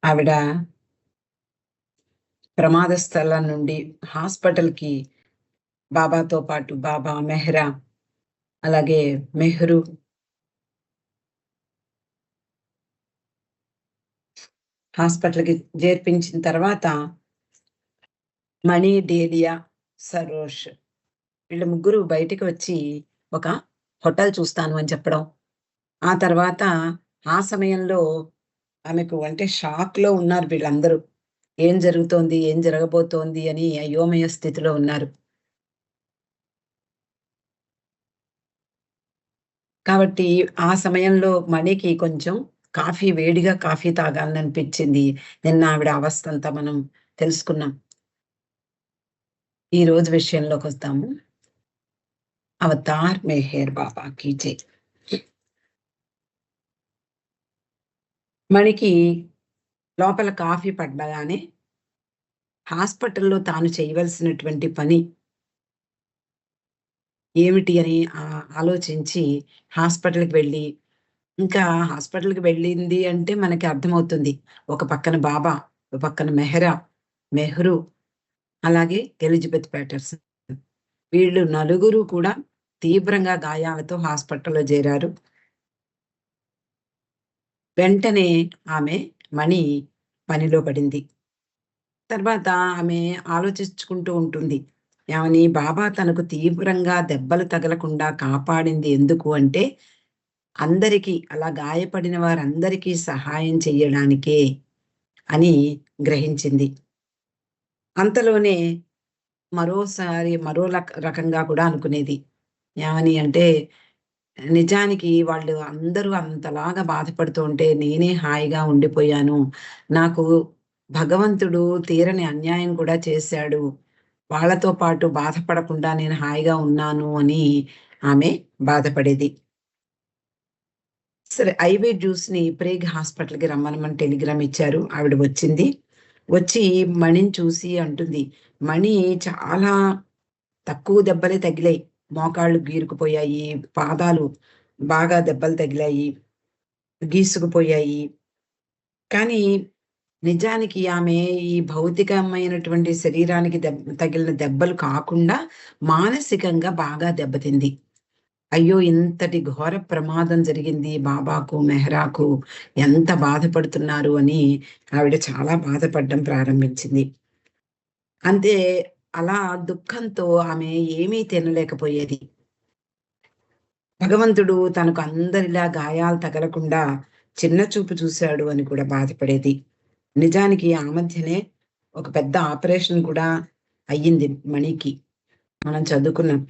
ఆవిడ ప్రమాద స్థలం నుండి హాస్పిటల్‌కి బాబాతో పాటు బాబా, మెహ్రా, అలాగే మెహ్రు హాస్పిటల్‌కి చేర్పించిన తర్వాత మణి, డేలియా, సరోష్ వీళ్ళ ముగ్గురు బయటికి వచ్చి ఒక హోటల్ చూస్తాను అని చెప్పడం. ఆ తర్వాత ఆ సమయంలో ఆమెకు అంటే షాక్‌లో ఉన్నారు వీళ్ళందరూ. ఏం జరుగుతోంది? ఏం జరగబోతోంది? అని అయోమయ స్థితిలో ఉన్నారు. కాబట్టి ఆ సమయంలో మణికి కొంచెం వేడిగా కాఫీ తాగాలననిపించింది. నిన్న ఆవిడ అవస్థంతా మనం తెలుసుకున్నాం. ఈ రోజు విషయంలోకొద్దాము. అవతార్ మెహర్ బాబా కీ జై. మణికి లోపల కాఫీ పడగానే హాస్పిటల్‌లో తాను చేయవలసినటువంటి పని ఏమిటి అని ఆలోచించి హాస్పిటల్‌కి వెళ్ళి ఇంకా హాస్పిటల్‌కి వెళ్ళింది అంటే మనకి అర్థమవుతుంది. ఒక పక్కన బాబా, ఒక పక్కన మెహ్రా, మెహ్రు, అలాగే ఎలిజబెత్ పేటర్సన్. వీళ్ళు నలుగురు కూడా తీవ్రంగా గాయాలతో హాస్పిటల్‌లో జేరారు. వెంటనే ఆమె మణి పనిలో పడింది. తర్వాత ఆమె ఆలోచించుకుంటూ ఉంటుంది. ఏమని బాబా తనకు తీవ్రంగా దెబ్బలు తగలకుండా కాపాడింది ఎందుకు అంటే, అందరికీ అలా గాయపడిన వారందరికీ సహాయం చెయ్యడానికే అని గ్రహించింది. అంతలోనే మరోసారి మరో రకంగా కూడా అనుకునేది. ఏమని అంటే, నిజానికి వాళ్ళు అందరూ అంతలాగా బాధపడుతూ ఉంటే నేనే హాయిగా ఉండిపోయాను. నాకు భగవంతుడు తీరని అన్యాయం కూడా చేశాడు. వాళ్ళతో పాటు బాధపడకుండా నేను హాయిగా ఉన్నాను అని ఆమె బాధపడేది. సరే ఐవీ జ్యూస్‌ని ప్రేగ్ హాస్పిటల్‌కి రమ్మనమని టెలిగ్రామ్ ఇచ్చారు. ఆవిడ వచ్చింది. వచ్చి మణిని చూసి అంటుంది. మణి చాలా తక్కువ దెబ్బలే తగిలాయి. మోకాళ్ళు గీరుకుపోయాయి. పాదాలు బాగా దెబ్బలు తగిలాయి. గీసుకుపోయాయి. కానీ నిజానికి ఆమె ఈ భౌతికమైనటువంటి శరీరానికి తగిలిన దెబ్బలు కాకుండా మానసికంగా బాగా దెబ్బతింది. అయ్యో! ఇంతటి ఘోర ప్రమాదం జరిగింది బాబాకు, మెహ్రాకు ఎంత బాధపడుతున్నారు అని ఆవిడ చాలా బాధపడడం ప్రారంభించింది. అంతే అలా దుఃఖంతో ఆమె ఏమీ తినలేకపోయేది. భగవంతుడు తనకు అందరిలా గాయాలు తగలకుండా చిన్న చూపు చూశాడు అని కూడా బాధపడేది. నిజానికి ఆ మధ్యనే ఒక పెద్ద ఆపరేషన్ కూడా అయ్యింది మణికి. మనం చదువుకున్నాం.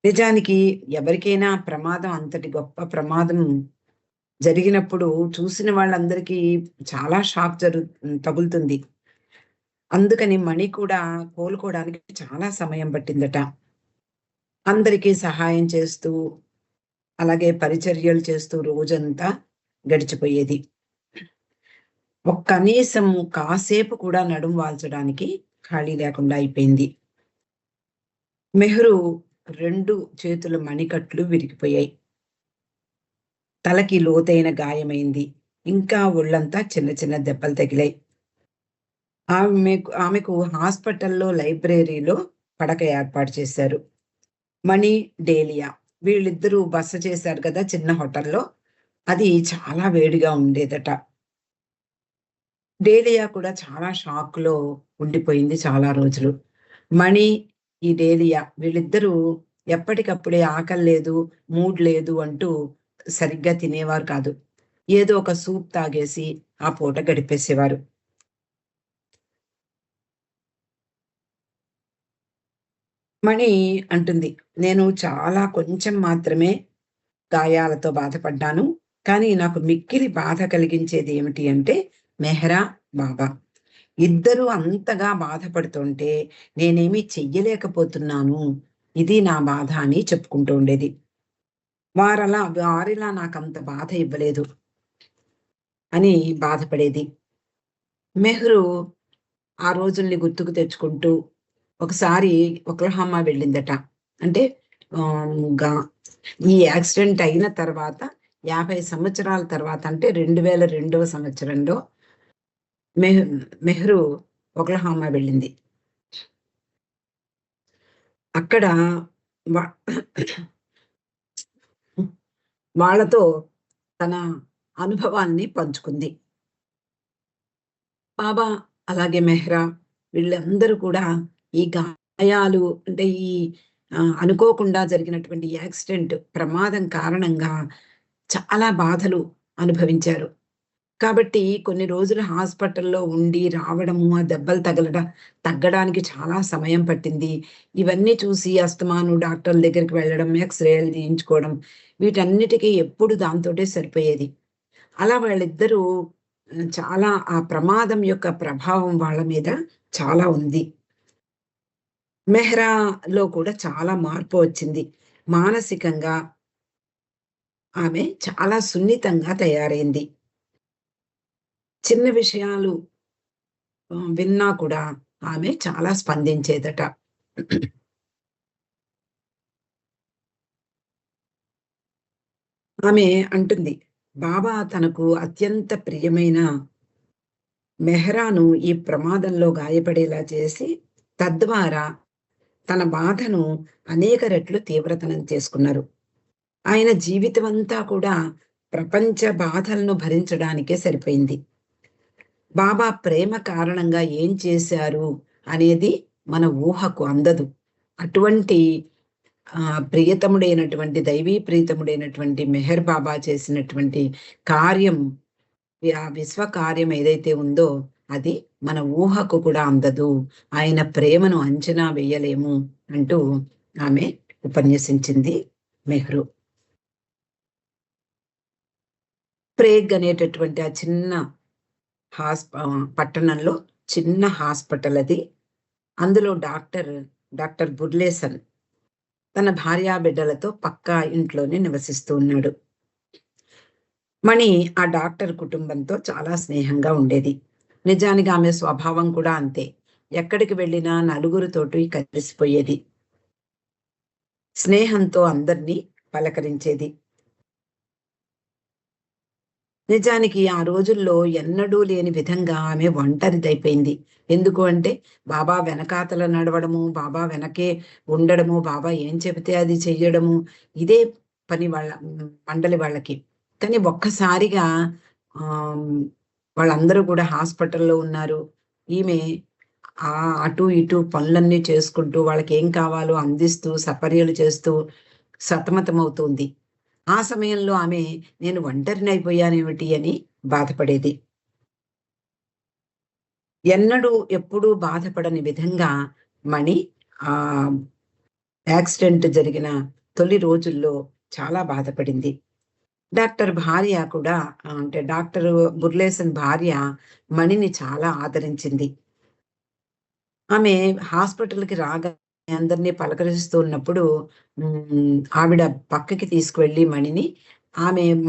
నిజానికి ఎవరికైనా ప్రమాదం అంతటి గొప్ప ప్రమాదం జరిగినప్పుడు చూసిన వాళ్ళందరికీ చాలా షాక్ తగులుతుంది. అందుకని మణి కూడా కోలుకోవడానికి చాలా సమయం పట్టిందట. అందరికీ సహాయం చేస్తూ, అలాగే పరిచర్యలు చేస్తూ రోజంతా గడిచిపోయేది. కనీసం కాసేపు కూడా నడుం వాల్చడానికి ఖాళీ లేకుండా అయిపోయింది. మెహ్రు 2 చేతుల మణికట్లు విరిగిపోయాయి. తలకి లోతైన గాయమైంది. ఇంకా ఒళ్ళంతా చిన్న చిన్న దెబ్బలు తగిలాయి. ఆమెకు హాస్పిటల్‌లో లైబ్రరీలో పడక ఏర్పాటు చేశారు. మణి, డేలియా వీళ్ళిద్దరూ బస చేశారు కదా చిన్న హోటల్‌లో. అది చాలా వేడిగా ఉండేదట. డేలియా కూడా చాలా షాక్‌లో ఉండిపోయింది చాలా రోజులు. మణి, ఈ డేలియా వీళ్ళిద్దరూ ఎప్పటికప్పుడే ఆకలి లేదు, మూడ్ లేదు అంటూ సరిగ్గా తినేవారు కాదు. ఏదో ఒక సూప్ తాగేసి ఆ పూట గడిపేసేవారు. మణి అంటుంది, "నేను చాలా కొంచెం మాత్రమే గాయాలతో బాధపడ్డాను. కానీ నాకు మిక్కిలి బాధ కలిగించేది ఏమిటి అంటే మెహ్రా, బాబా. ఇద్దరూ అంతగా బాధపడుతుంటే నేనేమీ చెయ్యలేకపోతున్నాను. ఇది నా బాధ" అని చెప్పుకుంటూ ఉండేది. వారిలా నాకంత బాధ ఇవ్వలేదు అని బాధపడేది. మెహ్రు ఆ రోజుల్ని గుర్తుకు తెచ్చుకుంటూ ఒకసారి ఒక్లహామా వెళ్ళిందట. అంటే ఆహ్, గా ఈ యాక్సిడెంట్ అయిన తర్వాత 50 సంవత్సరాల తర్వాత అంటే 2002వ సంవత్సరంలో మెహ్ మెహ్రూ ఒక్లహామా వెళ్ళింది. అక్కడ వ వాళ్ళతో తన అనుభవాన్ని పంచుకుంది. బాబా అలాగే మెహ్రా వీళ్ళందరూ కూడా ఈ గాయాలు అంటే ఈ అనుకోకుండా జరిగినటువంటి యాక్సిడెంట్ ప్రమాదం కారణంగా చాలా బాధలు అనుభవించారు. కాబట్టి కొన్ని రోజులు హాస్పిటల్‌లో ఉండి రావడము, ఆ దెబ్బలు తగ్గడానికి చాలా సమయం పట్టింది. ఇవన్నీ చూసి అస్తమాను డాక్టర్ల దగ్గరికి వెళ్ళడం, ఎక్స్‌రేలు తీయించుకోవడం వీటన్నిటికి ఎప్పుడు దాంతోటే సరిపోయేది. అలా వాళ్ళిద్దరూ చాలా ఆ ప్రమాదం యొక్క ప్రభావం వాళ్ళ మీద చాలా ఉంది. మెహ్రాలో కూడా చాలా మార్పు వచ్చింది. మానసికంగా ఆమె చాలా సున్నితంగా తయారైంది. చిన్న విషయాలు విన్నా కూడా ఆమె చాలా స్పందించేదట. ఆమె అంటుంది, బాబా తనకు అత్యంత ప్రియమైన మెహ్రాను ఈ ప్రమాదంలో గాయపడేలా చేసి, తద్వారా తన బాధను అనేక రెట్లు తీవ్రతరం చేసుకున్నారు. ఆయన జీవితమంతా కూడా ప్రపంచ బాధలను భరించడానికే సరిపోయింది. బాబా ప్రేమ కారణంగా ఏం చేశారు అనేది మన ఊహకు అందదు. అటువంటి ప్రియతముడైనటువంటి దైవీ ప్రీతముడైనటువంటి మెహర్ బాబా చేసినటువంటి కార్యం, ఆ విశ్వ కార్యం ఏదైతే ఉందో అది మన ఊహకు కూడా అందదు. ఆయన ప్రేమను అంచనా వేయలేము అంటూ ఆమె ఉపన్యసించింది మెహ్రు. ప్రేగ్ అనేటటువంటి ఆ చిన్న పట్టణంలో చిన్న హాస్పిటల్ అది. అందులో డాక్టర్ బుర్లేసన్ తన భార్యా బిడ్డలతో పక్కా ఇంట్లోనే నివసిస్తూ ఉన్నాడు. మణి ఆ డాక్టర్ కుటుంబంతో చాలా స్నేహంగా ఉండేది. నిజానికి ఆమె స్వభావం కూడా అంతే. ఎక్కడికి వెళ్ళినా నలుగురితోటి కలిసిపోయేది. స్నేహంతో అందరినీ పలకరించేది. నిజానికి ఆ రోజుల్లో ఎన్నడూ లేని విధంగా ఆమె ఒంటరిదైపోయింది. ఎందుకు అంటే బాబా వెనకాతల నడవడము, బాబా వెనకే ఉండడము, బాబా ఏం చెబితే అది చెయ్యడము, ఇదే పని మండలి వాళ్ళకి. కానీ ఒక్కసారిగా ఆహ్, వాళ్ళందరూ కూడా హాస్పిటల్‌లో ఉన్నారు. ఈమె అటు ఇటు పనులన్నీ చేసుకుంటూ వాళ్ళకేం కావాలో అందిస్తూ, సపర్యలు చేస్తూ సతమతమవుతుంది. ఆ సమయంలో ఆమె నేను ఒంటరినైపోయానేమిటి అని బాధపడేది. ఎన్నడూ ఎప్పుడూ బాధపడని విధంగా మణి ఆహ్, యాక్సిడెంట్ జరిగిన తొలి రోజుల్లో చాలా బాధపడింది. డాక్టర్ భార్య కూడా అంటే డాక్టర్ బుర్లేసన్ భార్య మణిని చాలా ఆదరించింది. ఆమె హాస్పిటల్‌కి రాగానే అందరిని పలకరిస్తూ ఉన్నప్పుడు ఆవిడ పక్కకి తీసుకువెళ్ళి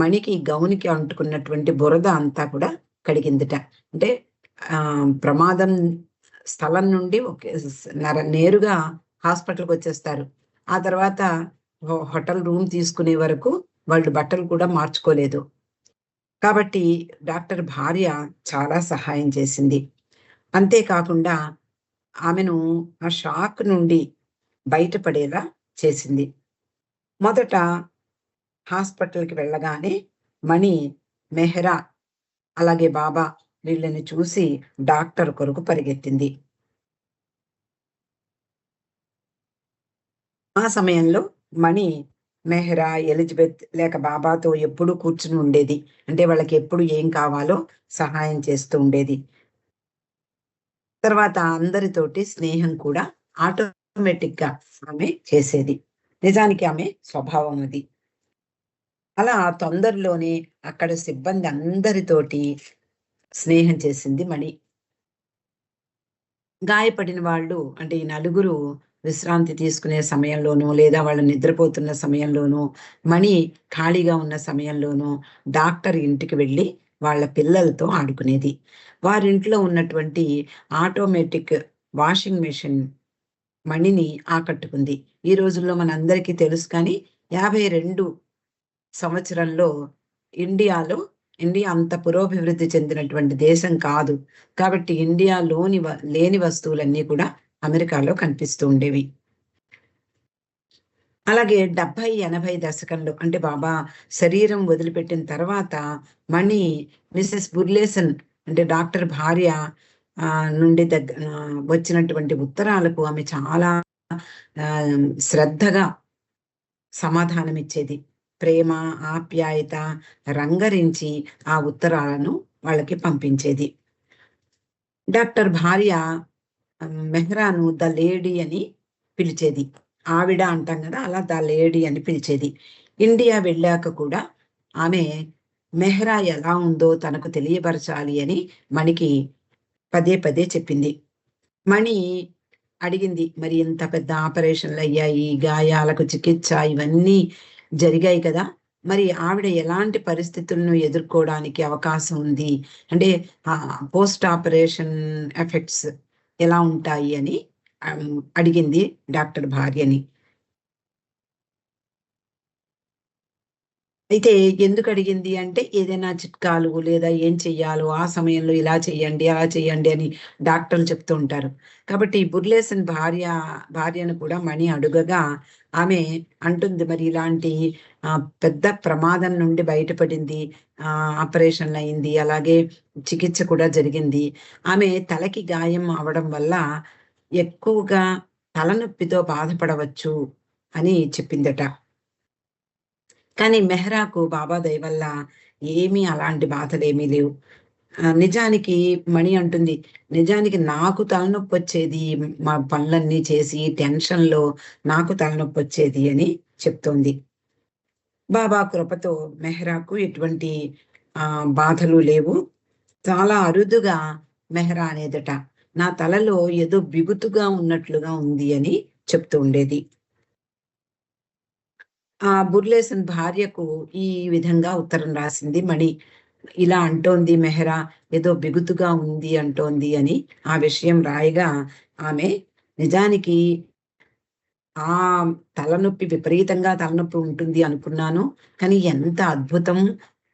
మణికి గౌన్‌కి అంటుకున్నటువంటి బురద అంతా కూడా కడిగిందట. అంటే ప్రమాదం స్థలం నుండి ఒకే నేరుగా హాస్పిటల్‌కొచ్చేస్తారు. ఆ తర్వాత హోటల్ రూమ్ తీసుకునే వరకు వాళ్ళు బట్టలు కూడా మార్చుకోలేదు. కాబట్టి డాక్టర్ భార్య చాలా సహాయం చేసింది. అంతే కాకుండా ఆమెను ఆ షాక్ నుండి బయటపడేలా చేసింది. మొదట హాస్పిటల్‌కి వెళ్ళగానే మణి, మెహ్రా అలాగే బాబా వీళ్ళని చూసి డాక్టర్ కొరకు పరిగెత్తింది. ఆ సమయంలో మణి, మెహ్రా, ఎలిజబెత్ లేక బాబాతో ఎప్పుడూ కూర్చుని ఉండేది. అంటే వాళ్ళకి ఎప్పుడు ఏం కావాలో సహాయం చేస్తూ ఉండేది. తర్వాత అందరితోటి స్నేహం కూడా ఆటోమేటిక్‌గా ఆమె చేసేది. నిజానికి ఆమె స్వభావం అది. అలా తొందరలోనే అక్కడ సిబ్బంది అందరితోటి స్నేహం చేసింది మణి. గాయపడిన వాళ్ళు అంటే ఈ నలుగురు విశ్రాంతి తీసుకునే సమయంలోనో, లేదా వాళ్ళు నిద్రపోతున్న సమయంలోనో, మణి ఖాళీగా ఉన్న సమయంలోనో డాక్టర్ ఇంటికి వెళ్ళి వాళ్ళ పిల్లలతో ఆడుకునేది. వారింట్లో ఉన్నటువంటి ఆటోమేటిక్ వాషింగ్ మెషిన్ మణిని ఆకట్టుకుంది. ఈ రోజుల్లో మనందరికీ తెలుసు కానీ 52 సంవత్సరంలో ఇండియా అంత పురోభివృద్ధి చెందినటువంటి దేశం కాదు. కాబట్టి ఇండియాలోని లేని వస్తువులన్నీ కూడా అమెరికాలో కనిపిస్తూ ఉండేవి. అలాగే 70, 80 దశకంలో అంటే బాబా శరీరం వదిలిపెట్టిన తర్వాత మణి మిసెస్ బుర్లేసన్ అంటే డాక్టర్ భార్య నుండి వచ్చినటువంటి ఉత్తరాలకు ఆమె చాలా శ్రద్ధగా సమాధానమిచ్చేది. ప్రేమ, ఆప్యాయత రంగరించి ఆ ఉత్తరాలను వాళ్ళకి పంపించేది. డాక్టర్ భార్య మెహ్రాను ద లేడీ అని పిలిచేది. ఆవిడ అంటాం కదా, అలా ద లేడీ అని పిలిచేది. ఇండియా వెళ్ళాక కూడా ఆమె మెహ్రా ఎలా ఉందో తనకు తెలియపరచాలి అని మణికి పదే పదే చెప్పింది. మణి అడిగింది, మరి ఇంత పెద్ద ఆపరేషన్లు అయ్యాయి, గాయాలకు చికిత్స ఇవన్నీ జరిగాయి కదా, మరి ఆవిడ ఎలాంటి పరిస్థితులను ఎదుర్కోవడానికి అవకాశం ఉంది, అంటే పోస్ట్ ఆపరేషన్ ఎఫెక్ట్స్ ఎలా ఉంటాయి అని అడిగింది డాక్టర్ భార్యని. అయితే ఎందుకు అడిగింది అంటే, ఏదైనా చిట్కాలు లేదా ఏం చెయ్యాలో ఆ సమయంలో ఇలా చెయ్యండి, అలా చెయ్యండి అని డాక్టర్లు చెప్తూ ఉంటారు. కాబట్టి బుర్లేసన్ భార్యను కూడా మణి అడుగగా ఆమె అంటుంది, మరి ఇలాంటి పెద్ద ప్రమాదం నుండి బయటపడింది, ఆపరేషన్లు అయింది, అలాగే చికిత్స కూడా జరిగింది. ఆమె తలకి గాయం అవడం వల్ల ఎక్కువగా తలనొప్పితో బాధపడవచ్చు అని చెప్పిందట. కానీ మెహ్రాకు బాబా దయ వల్ల ఏమీ అలాంటి బాధలేమీ లేవు. నిజానికి మణి అంటుంది, నిజానికి నాకు తలనొప్పొచ్చేది, మా పనులన్నీ చేసి టెన్షన్‌లో నాకు తలనొప్పొచ్చేది అని చెప్తోంది. బాబా కృపతో మెహ్రాకు ఎటువంటి బాధలు లేవు. చాలా అరుదుగా మెహ్రా అనేదట, నా తలలో ఏదో బిగుతుగా ఉన్నట్లుగా ఉంది అని చెప్తూ ఉండేది. బుర్లేసన్ భార్యకు ఈ విధంగా ఉత్తరం రాసింది మణి. ఇలా అంటోంది మెహ్రా, ఏదో బిగుతుగా ఉంది అంటోంది అని ఆ విషయం రాయగా ఆమె నిజానికి తలనొప్పి విపరీతంగా తలనొప్పి ఉంటుంది అనుకున్నాను. కానీ ఎంత అద్భుతం!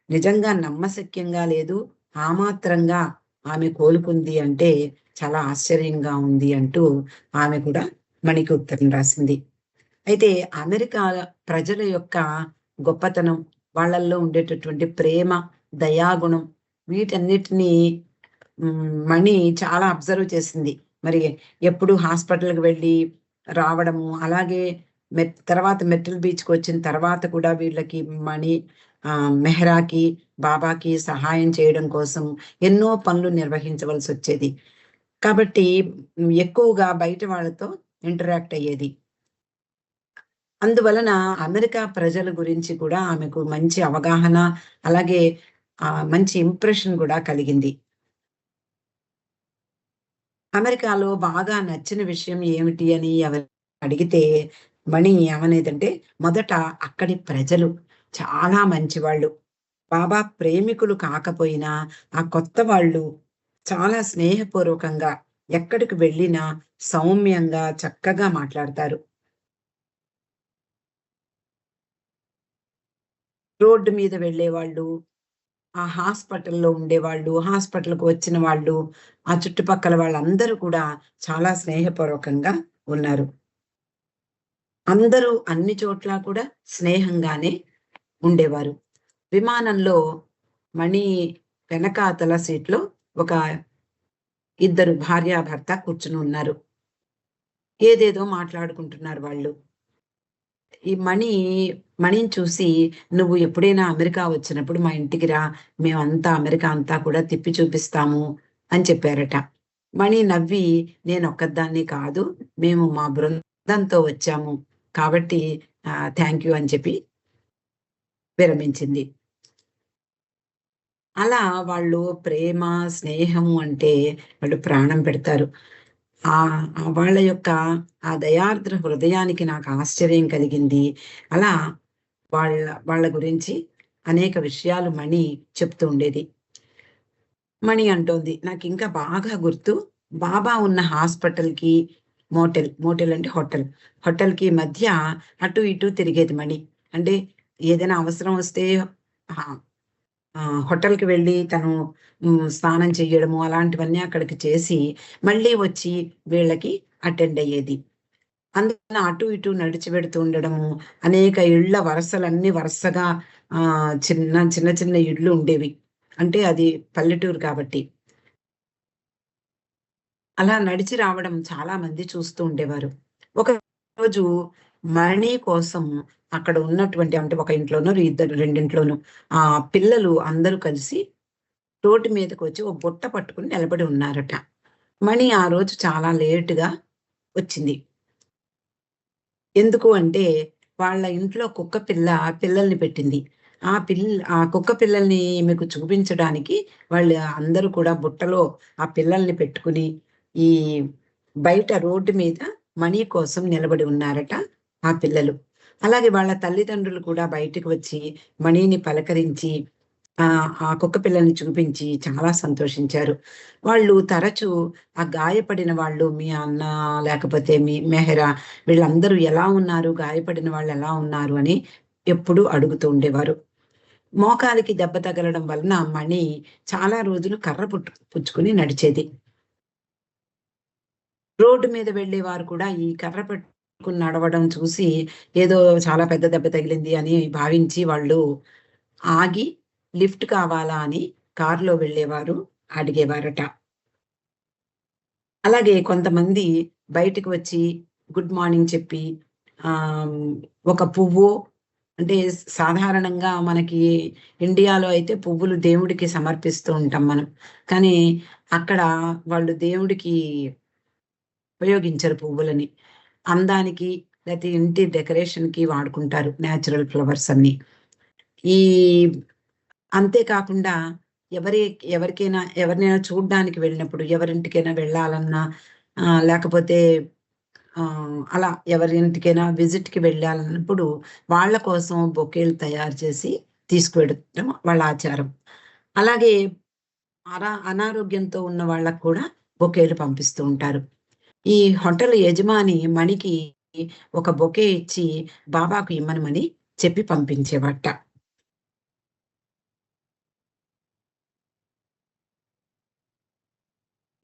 నిజంగా నమ్మశక్యంగా లేదు. ఆ మాత్రంగా ఆమె కోలుకుంది అంటే చాలా ఆశ్చర్యంగా ఉంది అంటూ ఆమె కూడా మణికి ఉత్తరం రాసింది. అయితే అమెరికా ప్రజల యొక్క గొప్పతనం, వాళ్ళల్లో ఉండేటటువంటి ప్రేమ, దయాగుణం వీటన్నిటిని మణి చాలా అబ్జర్వ్ చేసింది. మరి ఎప్పుడు హాస్పిటల్‌కి వెళ్ళి రావడము, అలాగే తర్వాత మెట్రల్ బీచ్‌కి వచ్చిన తర్వాత కూడా వీళ్ళకి మెహ్రాకి, బాబాకి సహాయం చేయడం కోసం ఎన్నో పనులు నిర్వహించవలసొచ్చేది. కాబట్టి ఎక్కువగా బయట వాళ్ళతో ఇంటరాక్ట్ అయ్యేది. అందువలన అమెరికా ప్రజల గురించి కూడా ఆమెకు మంచి అవగాహన, అలాగే మంచి ఇంప్రెషన్ కూడా కలిగింది. అమెరికాలో బాగా నచ్చిన విషయం ఏమిటి అని అడిగితే మణి ఏమనేదంటే, మొదట అక్కడి ప్రజలు చాలా మంచివాళ్ళు. బాబా ప్రేమికులు కాకపోయినా ఆ కొత్త వాళ్ళు చాలా స్నేహపూర్వకంగా ఎక్కడికి వెళ్ళినా సౌమ్యంగా చక్కగా మాట్లాడతారు. రోడ్డు మీద వెళ్ళేవాళ్ళు, ఆ హాస్పిటల్‌లో ఉండేవాళ్ళు, హాస్పిటల్‌కి వచ్చిన వాళ్ళు, ఆ చుట్టుపక్కల వాళ్ళందరూ కూడా చాలా స్నేహపూర్వకంగా ఉన్నారు. అందరూ అన్ని చోట్ల కూడా స్నేహంగానే ఉండేవారు. విమానంలో మణి వెనకాతల సీట్‌లో ఒక ఇద్దరు భార్యాభర్త కూర్చుని ఉన్నారు. ఏదేదో మాట్లాడుకుంటున్నారు వాళ్ళు. ఈ మణిని చూసి, "నువ్వు ఎప్పుడైనా అమెరికా వచ్చినప్పుడు మా ఇంటికి రా. మేమంతా అమెరికా అంతా కూడా తిప్పి చూపిస్తాము" అని చెప్పారట. మణి నవ్వి, "నేనొక్కదాన్ని కాదు. మేము మా బృందంతో వచ్చాము. కాబట్టి థాంక్ యూ" అని చెప్పి విరమించింది. అలా వాళ్ళు ప్రేమ, స్నేహము అంటే వాళ్ళు ప్రాణం పెడతారు. వాళ్ళ యొక్క ఆ దయార్ద్ర హృదయానికి నాకు ఆశ్చర్యం కలిగింది. అలా వాళ్ళ వాళ్ళ గురించి అనేక విషయాలు మణి చెప్తూ ఉండేది. మణి అంటోంది, నాకింకా బాగా గుర్తు, బాబా ఉన్న హాస్పిటల్‌కి మోటెల్ అంటే హోటల్‌కి మధ్య అటు ఇటు తిరిగేది మణి. అంటే ఏదైనా అవసరం వస్తే హోటల్‌కి వెళ్ళి తను స్నానం చెయ్యడము అలాంటివన్నీ అక్కడికి చేసి, మళ్ళీ వచ్చి వీళ్ళకి అటెండ్ అయ్యేది. అందువలన అటు ఇటు నడిచి వెడుతూ ఉండడము, అనేక ఇళ్ళ వరసలన్నీ వరుసగా చిన్న చిన్న ఇళ్ళు ఉండేవి. అంటే అది పల్లెటూరు కాబట్టి. అలా నడిచి రావడం చాలా మంది చూస్తూ ఉండేవారు. ఒకరోజు మణి కోసం అక్కడ ఉన్నటువంటి అంటే ఒక ఇంట్లోనో, ఇద్దరు రెండింట్లోనో పిల్లలు అందరూ కలిసి రోడ్డు మీదకొచ్చి ఓ బుట్ట పట్టుకొని నిలబడి ఉన్నారట. మణి ఆ రోజు చాలా లేట్‌గా వచ్చింది. ఎందుకు అంటే, వాళ్ళ ఇంట్లో కుక్క పిల్ల పిల్లల్ని పెట్టింది. ఆ కుక్క పిల్లల్ని ఈమెకు చూపించడానికి వాళ్ళు అందరూ కూడా బుట్టలో ఆ పిల్లల్ని పెట్టుకుని, ఈ బయట రోడ్డు మీద మనీ కోసం నిలబడి ఉన్నారట ఆ పిల్లలు. అలాగే వాళ్ళ తల్లిదండ్రులు కూడా బయటికి వచ్చి మణిని పలకరించి ఆ కుక్క పిల్లల్ని చూపించి చాలా సంతోషించారు. వాళ్ళు తరచూ ఆ గాయపడిన వాళ్ళు మీ అన్న లేకపోతే మీ మెహరా వీళ్ళందరూ ఎలా ఉన్నారు? గాయపడిన వాళ్ళెలా ఉన్నారు? అని ఎప్పుడూ అడుగుతూ ఉండేవారు. మోకాలికి దెబ్బ తగలడం వలన మణి చాలా రోజులు కర్ర పుచ్చుకొని నడిచేది. రోడ్డు మీద వెళ్ళేవారు కూడా ఈ కర్ర పట్టుకొని నడవడం చూసి ఏదో చాలా పెద్ద దెబ్బ తగిలింది అని భావించి వాళ్ళు ఆగి లిఫ్ట్ కావాలా అని కారులో వెళ్ళేవారు అడిగేవారట. అలాగే కొంతమంది బయటికి వచ్చి గుడ్ మార్నింగ్ చెప్పి ఆహ్, ఒక పువ్వో అంటే సాధారణంగా మనకి ఇండియాలో అయితే పువ్వులు దేవుడికి సమర్పిస్తూ ఉంటాం మనం. కానీ అక్కడ వాళ్ళు దేవుడికి ఉపయోగించరు పువ్వులని. అందానికి లేతే ఇంటి డెకరేషన్‌కి వాడుకుంటారు నేచురల్ ఫ్లవర్స్ అన్నీ. ఈ అంతే కాకుండా ఎవరి ఎవరినైనా చూడ్డానికి వెళ్ళినప్పుడు, ఎవరింటికైనా వెళ్ళాలన్నా లేకపోతే అలా ఎవరింటికైనా విజిట్‌కి వెళ్ళాలన్నప్పుడు వాళ్ళ కోసం బొకేలు తయారు చేసి తీసుకువెళ్ళడం వాళ్ళ ఆచారం. అలాగే అనారోగ్యంతో ఉన్న వాళ్ళకి కూడా బొకేలు పంపిస్తూ ఉంటారు. ఈ హోటల్ యజమాని మణికి ఒక బొకే ఇచ్చి బాబాకు ఇమ్మనమని చెప్పి పంపించేవాట.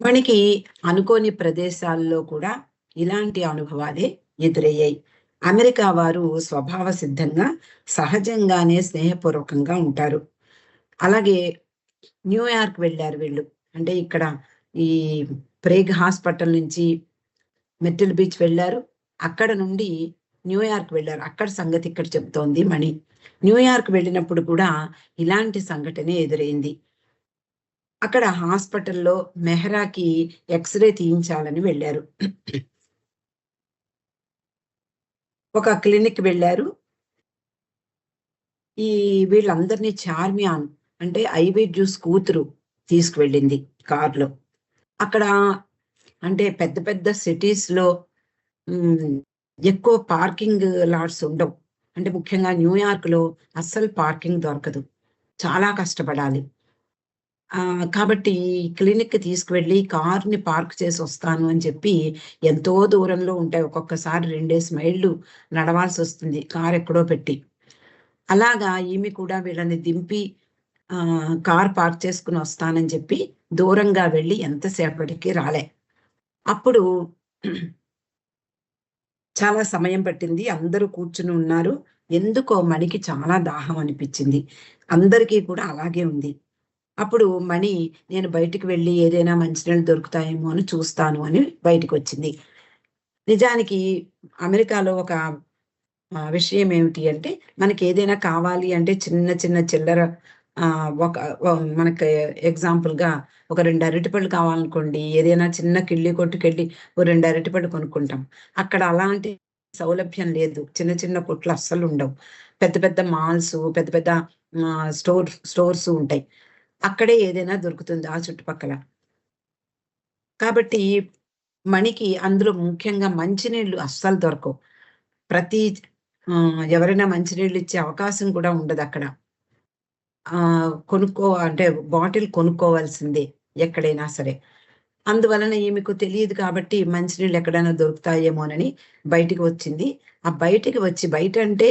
మనకి అనుకోని ప్రదేశాల్లో కూడా ఇలాంటి అనుభవాలే ఎదురయ్యాయి. అమెరికా వారు స్వభావ సిద్ధంగా, సహజంగానే స్నేహపూర్వకంగా ఉంటారు. అలాగే న్యూయార్క్ వెళ్లారు వీళ్ళు. అంటే ఇక్కడ ఈ ప్రేగ్ హాస్పిటల్ నుంచి మెర్టిల్ బీచ్ వెళ్లారు. అక్కడ నుండి న్యూయార్క్ వెళ్లారు. అక్కడ సంగతి ఇక్కడ చెప్తోంది మణి. న్యూయార్క్ వెళ్ళినప్పుడు కూడా ఇలాంటి సంఘటనే ఎదురైంది. అక్కడ హాస్పిటల్‌లో మెహ్రాకి ఎక్స్‌రే తీయించాలని వెళ్లారు. ఒక క్లినిక్ వెళ్లారు. ఈ వీళ్ళందరిని చార్మియాన్ అంటే ఐవీ జ్యూస్ కూతురు తీసుకువెళ్ళింది కార్‌లో. అక్కడ అంటే పెద్ద పెద్ద సిటీస్‌లో హ్మ్. ఎక్కువ పార్కింగ్ లాట్స్ ఉండవు. అంటే ముఖ్యంగా న్యూయార్క్‌లో అస్సలు పార్కింగ్ దొరకదు. చాలా కష్టపడాలి. కాబట్టి క్లినిక్‌కి తీసుకువెళ్ళి కార్‌ని పార్క్ చేసొస్తాను అని చెప్పి ఎంతో దూరంలో ఉంటాయి. ఒక్కొక్కసారి 2 మైళ్ళు నడవాల్సొస్తుంది కారెక్కడో పెట్టి. అలాగా ఈమె కూడా వీళ్ళని దింపి కార్ పార్క్ చేసుకొనొస్తానని చెప్పి దూరంగా వెళ్ళి ఎంతసేపటికి రాలే. అప్పుడు చాలా సమయం పట్టింది. అందరూ కూర్చుని ఉన్నారు. ఎందుకో మణికి చాలా దాహం అనిపిచ్చింది. అందరికీ కూడా అలాగే ఉంది. అప్పుడు మణి నేను బయటికి వెళ్లి ఏదైనా మంచినీళ్ళు దొరుకుతాయేమో అని చూస్తాను అని బయటికొచ్చింది. నిజానికి అమెరికాలో ఒక విషయం ఏమిటి అంటే మనకేదైనా కావాలి అంటే చిన్న చిన్న చిల్లర ఒక మనకి ఎగ్జాంపుల్‌గా ఒక 2 అరటిపళ్ళు కావాలనుకోండి, ఏదైనా చిన్న కిళ్ళి కొట్టుకెళ్ళి ఓ 2 అరటిపళ్ళు కొనుక్కుంటాం. అక్కడ అలాంటి సౌలభ్యం లేదు. చిన్న చిన్న కొట్లు అస్సలుండవు. పెద్ద పెద్ద మాల్సు, పెద్ద పెద్ద స్టోర్స్ ఉంటాయి. అక్కడే ఏదైనా దొరుకుతుంది ఆ చుట్టుపక్కల. కాబట్టి మణికి అందులో ముఖ్యంగా మంచినీళ్ళు అస్సలు దొరకవు. ప్రతి ఎవరైనా మంచినీళ్ళు ఇచ్చే అవకాశం కూడా ఉండదక్కడ. అంటే బాటిల్ కొనుక్కోవాల్సిందే ఎక్కడైనా సరే. అందువలన ఈమెకు తెలీదు కాబట్టి మంచినీళ్ళు ఎక్కడైనా దొరుకుతాయేమోనని బయటికి వచ్చింది. ఆ బయటికి వచ్చి బయటంటే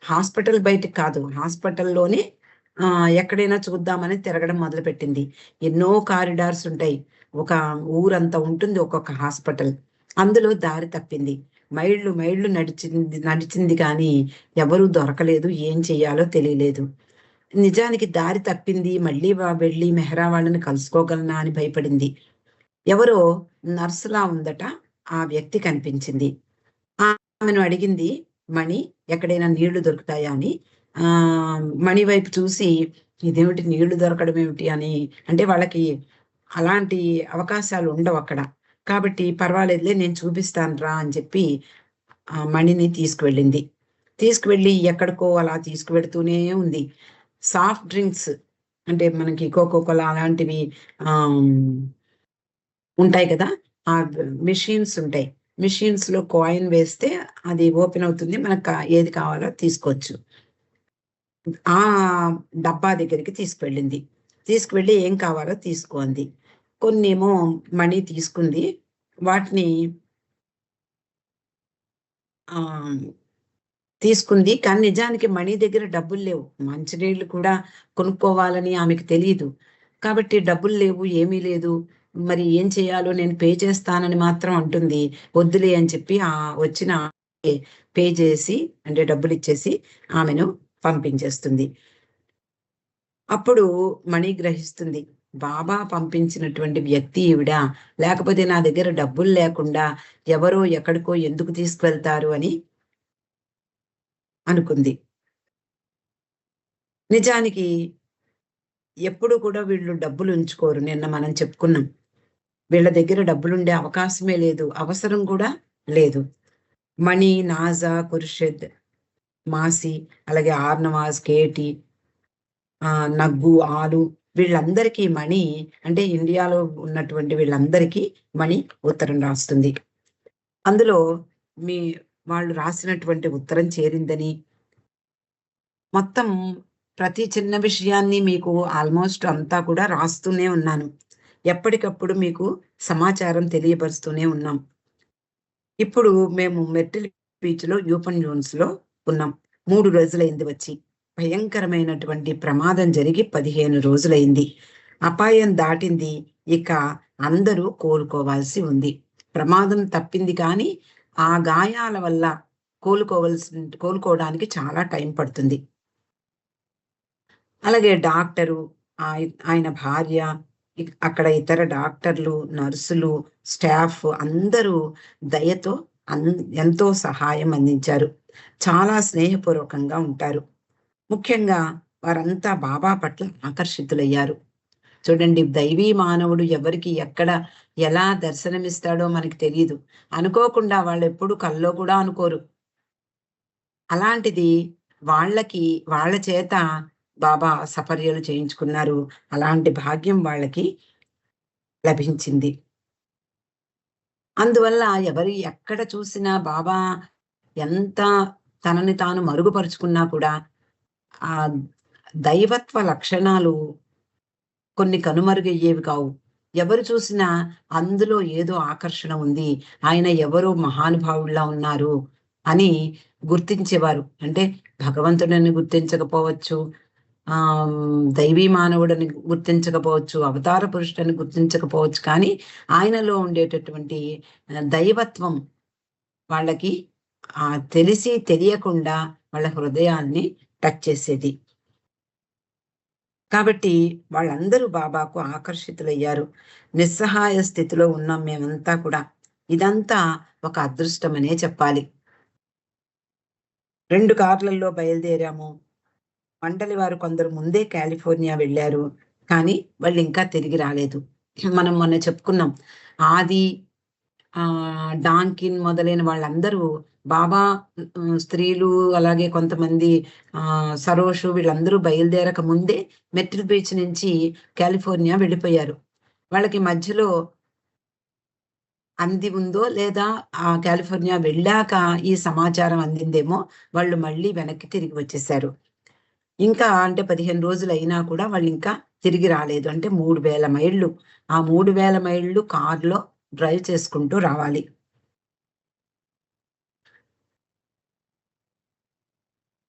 హాస్పిటల్ బయటికి కాదు. హాస్పిటల్‌లోనే ఎక్కడైనా చూద్దామని తిరగడం మొదలుపెట్టింది. ఎన్నో కారిడార్స్ ఉంటాయి. ఒక ఊరంతా ఉంటుంది ఒక్కొక్క హాస్పిటల్. అందులో దారి తప్పింది. మైళ్ళు మైళ్ళు నడిచింది నడిచింది కానీ ఎవరు దొరకలేదు. ఏం చెయ్యాలో తెలియలేదు. నిజానికి దారి తప్పింది. మళ్ళీ వెళ్ళి మెహరా వాళ్ళని కలుసుకోగలనా అని భయపడింది. ఎవరో నర్సులా ఉందట. ఆ వ్యక్తి కనిపించింది. ఆమెను అడిగింది మణి, ఎక్కడైనా నీళ్లు దొరుకుతాయా అని. మణి వైపు చూసి, ఇదేమిటి నీళ్లు దొరకడం ఏమిటి అని, అంటే వాళ్ళకి అలాంటి అవకాశాలు ఉండవక్కడ. కాబట్టి పర్వాలేదులే నేను చూపిస్తాను రా అని చెప్పి మణిని తీసుకువెళ్ళింది. తీసుకువెళ్ళి ఎక్కడికో అలా తీసుకువెడుతూనే ఉంది. సాఫ్ట్ డ్రింక్స్ అంటే మనకి కోకో కోలా అలాంటివి ఉంటాయి కదా! ఆ మెషిన్స్ ఉంటాయి. మెషిన్స్‌లో కాయిన్ వేస్తే అది ఓపెన్ అవుతుంది. మనకు ఏది కావాలో తీసుకోవచ్చు. ఆ డబ్బా దగ్గరికి తీసుకువెళ్ళింది. తీసుకువెళ్ళి ఏం కావాలో తీసుకో అంది. కొన్నేమో మనీ తీసుకుంది. వాటిని ఆహ్, తీసుకుంది. కానీ నిజానికి మణి దగ్గర డబ్బులు లేవు. మంచినీళ్ళు కూడా కొనుక్కోవాలని ఆమెకు తెలీదు. కాబట్టి డబ్బులు లేవు, ఏమీ లేదు. మరి ఏం చేయాలో నేను పే చేస్తానని మాత్రం అంటుంది. వద్దులే అని చెప్పి వచ్చిన పే చేసి, అంటే డబ్బులిచ్చేసి ఆమెను పంపించేస్తుంది. అప్పుడు మణి గ్రహిస్తుంది. బాబా పంపించినటువంటి వ్యక్తి ఈవిడ. లేకపోతే నా దగ్గర డబ్బులు లేకుండా ఎవరో ఎక్కడికో ఎందుకు తీసుకువెళ్తారు అని అనుకుంది. నిజానికి ఎప్పుడు కూడా వీళ్ళు డబ్బులు ఉంచుకోరు. నిన్న మనం చెప్పుకున్నాం. వీళ్ళ దగ్గర డబ్బులుండే అవకాశమే లేదు. అవసరం కూడా లేదు. మణి, నాజా, ఖుర్షిద్, మాసి, అలాగే ఆర్నవాజ్, కేటి, నగ్గు, ఆలు వీళ్ళందరికీ మణి, అంటే ఇండియాలో ఉన్నటువంటి వీళ్ళందరికీ మణి ఉత్తరం రాస్తుంది. అందులో మీ వాళ్ళు రాసినటువంటి ఉత్తరం చేరిందని, మొత్తం ప్రతి చిన్న విషయాన్ని మీకు ఆల్మోస్ట్ అంతా కూడా రాస్తూనే ఉన్నాను. ఎప్పటికప్పుడు మీకు సమాచారం తెలియపరుస్తూనే ఉన్నాం. ఇప్పుడు మేము మెర్టిల్ బీచ్‌లో యూపన్ జోన్స్‌లో ఉన్నాం. 3 రోజులైంది వచ్చి. భయంకరమైనటువంటి ప్రమాదం జరిగి 15 రోజులైంది. అపాయం దాటింది. ఇక అందరూ కోలుకోవాల్సి ఉంది. ప్రమాదం తప్పింది కానీ, ఆ గాయాల వల్ల కోలుకోవడానికి చాలా టైం పడుతుంది. అలాగే డాక్టరు, ఆయన భార్య, అక్కడ ఇతర డాక్టర్లు, నర్సులు, స్టాఫ్ అందరూ దయతో అన్ ఎంతో సహాయం అందించారు. చాలా స్నేహపూర్వకంగా ఉంటారు. ముఖ్యంగా వారంతా బాబా పట్ల ఆకర్షితులయ్యారు. చూడండి, దైవీ మానవుడు ఎవరికి ఎక్కడ ఎలా దర్శనమిస్తాడో మనకి తెలీదు. అనుకోకుండా వాళ్ళెప్పుడు కల్లో కూడా అనుకోరు. అలాంటిది వాళ్ళకి వాళ్ళ చేత బాబా సపర్యలు చేయించుకున్నారు. అలాంటి భాగ్యం వాళ్ళకి లభించింది. అందువల్ల ఎవరు ఎక్కడ చూసినా బాబా ఎంత తనని తాను మరుగుపరుచుకున్నా కూడా ఆ దైవత్వ లక్షణాలు కొన్ని కనుమరుగయ్యేవి కావు. ఎవరు చూసినా అందులో ఏదో ఆకర్షణ ఉంది. ఆయన ఎవరో మహానుభావుడిలా ఉన్నారు అని గుర్తించేవారు. అంటే భగవంతుడిని గుర్తించకపోవచ్చు. దైవీ మానవుడని గుర్తించకపోవచ్చు. అవతార పురుషుడని గుర్తించకపోవచ్చు. కానీ ఆయనలో ఉండేటటువంటి దైవత్వం వాళ్ళకి తెలిసి తెలియకుండా వాళ్ళ హృదయాన్ని టచ్ చేసేది. కాబట్టి వాళ్ళందరూ బాబాకు ఆకర్షితులయ్యారు. నిస్సహాయ స్థితిలో ఉన్నాం మేమంతా కూడా. ఇదంతా ఒక అదృష్టమనే చెప్పాలి. 2 కార్‌లలో బయలుదేరాము. మండలి వారు కొందరు ముందే కాలిఫోర్నియా వెళ్లారు. కానీ వాళ్ళింకా తిరిగి రాలేదు. మనం మొన్న చెప్పుకున్నాం. ఆది, డాంకిన్ మొదలైన వాళ్ళందరూ బాబా స్త్రీలు అలాగే కొంతమంది సరోషు వీళ్ళందరూ బయలుదేరక ముందే మెర్టిల్ బీచ్ నుంచి కాలిఫోర్నియా వెళ్ళిపోయారు. వాళ్ళకి మధ్యలో అంది ఉందో లేదా కాలిఫోర్నియా వెళ్ళాక ఈ సమాచారం అందిందేమో వాళ్ళు మళ్ళీ వెనక్కి తిరిగి వచ్చేసారు. ఇంకా అంటే 15 రోజులయినా కూడా వాళ్ళింకా తిరిగి రాలేదు. అంటే 3000 మైళ్ళు. ఆ 3000 మైళ్ళు కార్‌లో డ్రైవ్ చేసుకుంటూ రావాలి.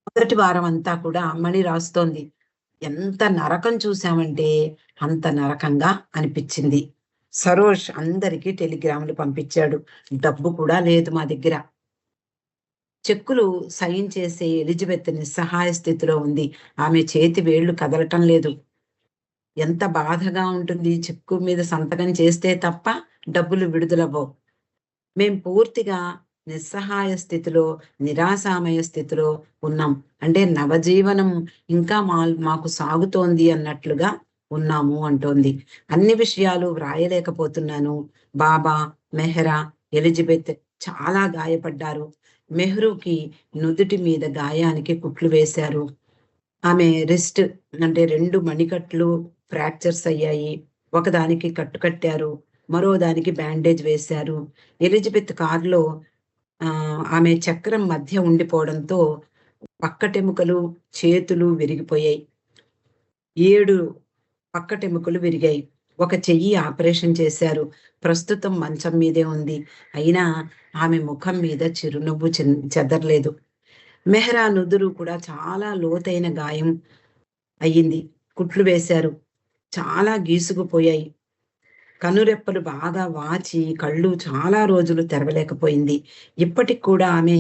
మొదటి వారం అంతా కూడా మణి రాస్తోంది. ఎంత నరకం చూసామంటే అంత నరకంగా అనిపించింది. సరోష్ అందరికీ టెలిగ్రాములు పంపించాడు. డబ్బు కూడా లేదు మా దగ్గర. చెక్కులు సైన్ చేసే ఎలిజబెత్ నిస్సహాయ స్థితిలో ఉంది. ఆమె చేతి వేళ్లు కదలటం లేదు. ఎంత బాధగా ఉంటుంది. చెక్కు మీద సంతకం చేస్తే తప్ప డబ్బులు విడుదలవ్వవు. మేం పూర్తిగా నిస్సహాయ స్థితిలో, నిరాశామయ స్థితిలో ఉన్నాం. అంటే నవజీవనం ఇంకా మాకు సాగుతోంది అన్నట్లుగా ఉన్నాము అంటోంది. అన్ని విషయాలు వ్రాయలేకపోతున్నాను. బాబా, మెహ్రా, ఎలిజబెత్ చాలా గాయపడ్డారు. మెహ్రూకి నుదుటి మీద గాయానికి కుట్లు వేశారు. ఆమె రిస్ట్ అంటే 2 మణికట్లు ఫ్రాక్చర్స్ అయ్యాయి. ఒకదానికి కట్టు కట్టారు. మరో దానికి బ్యాండేజ్ వేశారు. ఎలిజబెత్ కారులో ఆమె చక్రం మధ్య ఉండిపోవడంతో పక్కటెముకలు, చేతులు విరిగిపోయాయి. 7 పక్కటెముకలు విరిగాయి. ఒక చెయ్యి ఆపరేషన్ చేశారు. ప్రస్తుతం మంచం మీదే ఉంది. అయినా ఆమె ముఖం మీద చిరునవ్వు చెదరలేదు. మెహ్రా నుదురు కూడా చాలా లోతైన గాయం అయ్యింది. కుట్లు వేశారు. చాలా గీసుకుపోయాయి. కనురెప్పలు బాగా వాచి కళ్ళు చాలా రోజులు తెరవలేకపోయింది. ఇప్పటికి కూడా ఆమె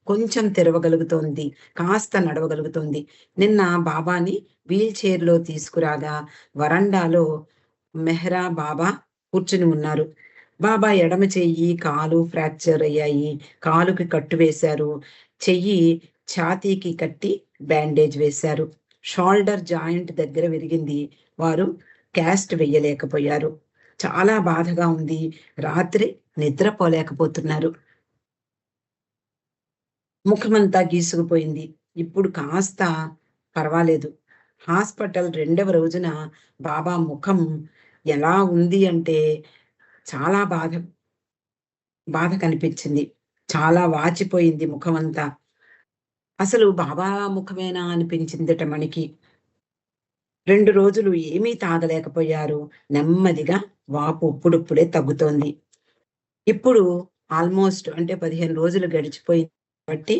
కొంచెం తెరవగలుగుతోంది. కాస్త నడవగలుగుతోంది. నిన్న బాబాని వీల్ చైర్‌లో తీసుకురాగా వరండాలో మెహ్రా, బాబా కూర్చుని ఉన్నారు. బాబా ఎడమ చెయ్యి, కాలు ఫ్రాక్చర్ అయ్యాయి. కాలుకి కట్టు వేశారు. చెయ్యి ఛాతీకి కట్టి బ్యాండేజ్ వేశారు. షోల్డర్ జాయింట్ దగ్గర విరిగింది. వారు క్యాస్ట్ వెయ్యలేకపోయారు. చాలా బాధగా ఉంది. రాత్రి నిద్రపోలేకపోతున్నారు. ముఖమంతా గీసుకుపోయింది. ఇప్పుడు కాస్త పర్వాలేదు. హాస్పిటల్ 2వ రోజున బాబా ముఖం ఎలా ఉంది అంటే చాలా బాధ కనిపించింది. చాలా వాచిపోయింది ముఖమంతా. అసలు బాబా ముఖమేనా అనిపించిందట మణికి. 2 రోజులు ఏమీ తాగలేకపోయారు. నెమ్మదిగా వాపు ఇప్పుడిప్పుడే తగ్గుతోంది. ఇప్పుడు ఆల్మోస్ట్ అంటే 15 రోజులు గడిచిపోయింది కాబట్టి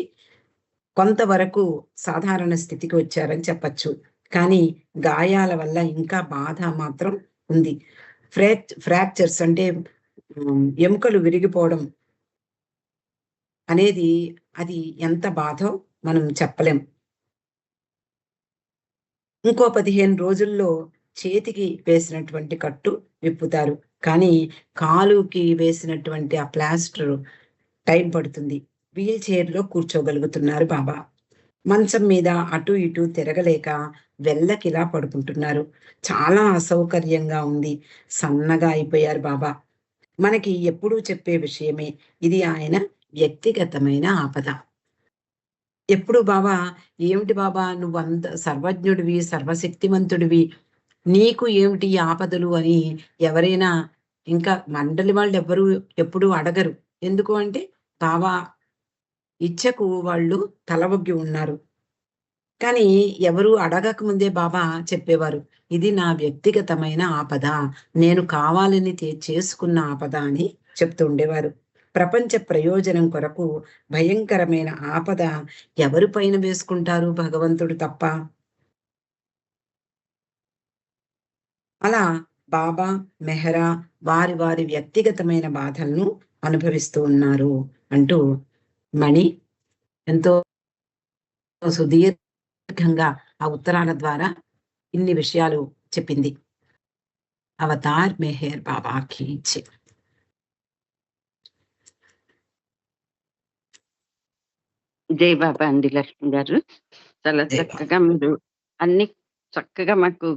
కొంతవరకు సాధారణ స్థితికి వచ్చారని చెప్పచ్చు. కానీ గాయాల వల్ల ఇంకా బాధ మాత్రం ఉంది. ఫ్రాక్చర్స్ అంటే ఎముకలు విరిగిపోవడం అనేది అది ఎంత బాధో మనం చెప్పలేం. ఇంకో 15 రోజుల్లో చేతికి వేసినటువంటి కట్టు విప్పుతారు. కానీ కాలుకి వేసినటువంటి ఆ ప్లాస్టర్ టైం పడుతుంది. వీల్ చైర్‌లో కూర్చోగలుగుతున్నారు బాబా. మంచం మీద అటు ఇటు తిరగలేక వెల్లకిలా పడుకుంటున్నారు. చాలా అసౌకర్యంగా ఉంది. సన్నగా అయిపోయారు బాబా. మనకి ఎప్పుడూ చెప్పే విషయమే. ఇది ఆయన వ్యక్తిగతమైన ఆపద. ఎప్పుడు బాబా, ఏమిటి బాబా నువ్వంత సర్వజ్ఞుడివి, సర్వశక్తిమంతుడివి. నీకు ఏమిటి ఈ ఆపదలు అని ఎవరైనా ఇంకా మండలి వాళ్ళెవ్వరూ ఎప్పుడూ అడగరు. ఎందుకు అంటే బాబా ఇచ్చకు వాళ్ళు తలవొగ్గి ఉన్నారు. కానీ ఎవరు అడగక ముందే బాబా చెప్పేవారు. ఇది నా వ్యక్తిగతమైన ఆపద. నేను కావాలని చేసుకున్న ఆపద అని చెప్తూ ఉండేవారు. ప్రపంచ ప్రయోజనం కొరకు భయంకరమైన ఆపద ఎవరి పైన వేసుకుంటారు భగవంతుడు తప్ప? అలా బాబా, మెహ్రా వారి వారి వ్యక్తిగతమైన బాధలను అనుభవిస్తూ ఉన్నారు అంటూ మణి ఎంతో సుదీర్ఘంగా ఆ ఉత్తరాల ద్వారా ఇన్ని విషయాలు చెప్పింది. అవతార్ మెహర్ బాబా కీ జై. జై బాబా అండి లక్ష్మి గారు. చాలా జై బాబా. చక్కగా మీరు అన్ని చక్కగా మాకు